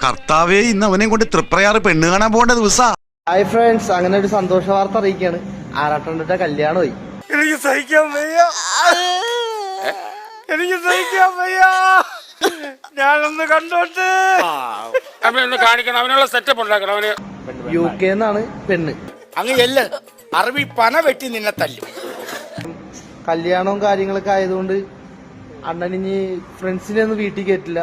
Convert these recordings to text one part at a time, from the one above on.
കർത്താവേ, ഇന്ന് അവനെയും കൊണ്ട് തൃപ്രയാറ് പെണ്ണ് കാണാൻ പോകേണ്ട ദിവസാ. ഹായ് ഫ്രണ്ട്സ്, അങ്ങനെ ഒരു സന്തോഷ വാർത്ത അറിയിക്കാണ്. ആറാട്ടന്റെ കല്യാണമായി. എനിക്ക് സഹിക്കാൻ വയ്യ, എനിക്ക് സഹിക്കാൻ വയ്യ. ഞാനൊന്ന് കണ്ടോട്ട് അവനൊന്ന് കാണിക്കണം, അവനുള്ള സെറ്റപ്പ് ഉണ്ടാക്കണം. അവന് UK എന്നാണ് പെണ്ണ്. അങ്ങ് എല്ല് അറബി പന വെട്ടി നിന്നെ തല്ലും. കല്യാണവും കാര്യങ്ങളൊക്കെ ആയതുകൊണ്ട് അണ്ണൻ ഇനി ഫ്രണ്ട്സിനെ ഒന്നും വീട്ടിൽ കയറ്റില്ല.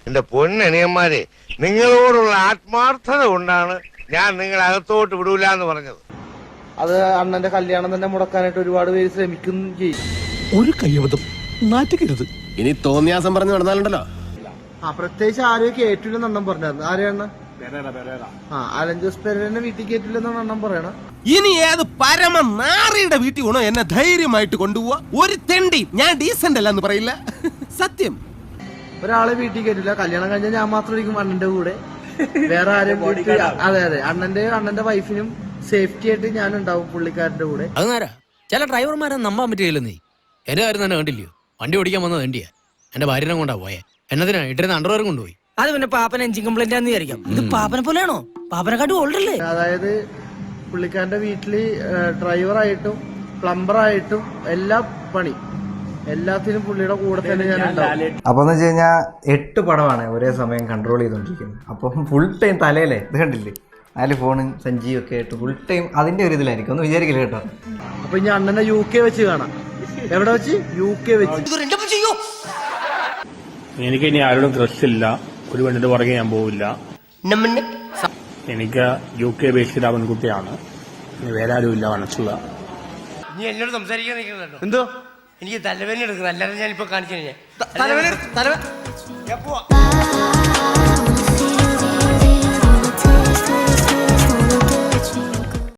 എന്റെ പൊന്നനിയന്മാരെ, നിങ്ങളോടുള്ള ആത്മാർത്ഥത കൊണ്ടാണ് ഞാൻ നിങ്ങളെ അകത്തോട്ട് വിടൂല എന്ന് പറഞ്ഞത്. അത് അണ്ണന്റെ കല്യാണം തന്നെ മുടക്കാനായിട്ട് ഒരുപാട് പേര് ശ്രമിക്കും ചെയ്യും. ഒരു കയ്യബദ്ധം നാറ്റിക്കരുത്. ഇനി തോന്നിയാസം പറഞ്ഞു നടന്നാലുണ്ടല്ലോ. പ്രത്യേകിച്ച് ആരെയും കേറ്റില്ലെന്ന് അണ്ണൻ പറഞ്ഞായിരുന്നു. ആരെയാണ്? അലൻ ജോസ് പെരേരനെ വീട്ടിൽ കയറ്റില്ലെന്നാണ് അണ്ണൻ പറയണ. ഇനി ഏത് പരമ നാറിയുടെ വീട്ടിൽ വേണോ എന്നെ ധൈര്യമായിട്ട് കൊണ്ടുപോവാ. ഒരു തെണ്ടി ഞാൻ ഡീസന്റ് അല്ല എന്ന് പറയില്ല. സത്യം. ഒരാളെ വീട്ടിൽ കയറ്റില്ല. കല്യാണം കഴിഞ്ഞാൽ ഞാൻ മാത്രമായിരിക്കും അണ്ണന്റെ കൂടെ. വേറെ ആരും അതെ അതെ, അണ്ണന്റെ വൈഫിനും സേഫ്റ്റി ആയിട്ട് ഞാൻ ഉണ്ടാവും പുള്ളിക്കാരന്റെ കൂടെ. അത് നേരാ. ചില ഡ്രൈവർമാരെ നമ്പാൻ പറ്റില്ല. നീ എന്റെ കാര്യം തന്നെ കണ്ടില്ലയോ? വണ്ടി ഓടിക്കാൻ വന്നത് വേണ്ടിയാ. എന്റെ ഭാര്യനെ കൊണ്ടാ പോയെ. എന്നതിനാ ഇട്ടിരുന്ന അണ്ടർവെയറും കൊണ്ടുപോയി. അത് പിന്നെ പാപ്പന എഞ്ചിൻ കംപ്ലൈന്റ് ആണെന്ന് വിചാരിക്കാം. ഇത് പാപ്പനെ പോലെയാണോ? പാപ്പനെക്കാട്ടും ഓൾഡല്ലേ. അതായത് പുള്ളിക്കാരന്റെ വീട്ടില് ഡ്രൈവറായിട്ടും പ്ലംബറായിട്ടും എല്ലാ പണി എല്ലാത്തിനും പുള്ളിയുടെ കൂടെ തന്നെ ഞാൻ ഉണ്ടാവും. അപ്പോൾ എന്ന് വെച്ച് കഴിഞ്ഞാൽ 8 പടമാണ് ഒരേ സമയം കൺട്രോൾ ചെയ്തുകൊണ്ടിരിക്കുന്നത്. അപ്പം ഫുൾ ടൈം തലയിലേ ഇത് കണ്ടില്ലേ, 4 ഫോണും സഞ്ചിയും ഒക്കെ ആയിട്ട് ഫുൾ ടൈം അതിന്റെ ഒരു ഇതിലായിരിക്കും. ഒന്നും വിചാരിക്കില്ല കേട്ടോ. അപ്പൊ ഇനി അണ്ണനെ UK വെച്ച് കാണാം. എവിടെ വെച്ച്? UK വെച്ച്. എനിക്ക് ഇനി ആരോടും ക്രഷ് ഇല്ല. ഒരു പെണ്ണിന്റെ പുറകെ ഞാൻ പോവില്ല. എനിക്ക് UK ബേസ്ഡ് പെൺകുട്ടിയാണ്. വേറെ ആരും ഇല്ല മനസ്സുള്ള. നീ എന്നോട് സംസാരിക്കാൻ നിൽക്കുന്നുണ്ടോ? എന്തോ എനിക്ക് തലവേദന എടുക്കുന്നു. അല്ലാതെ ഞാനിപ്പോ കാണിച്ചു കഴിഞ്ഞാൽ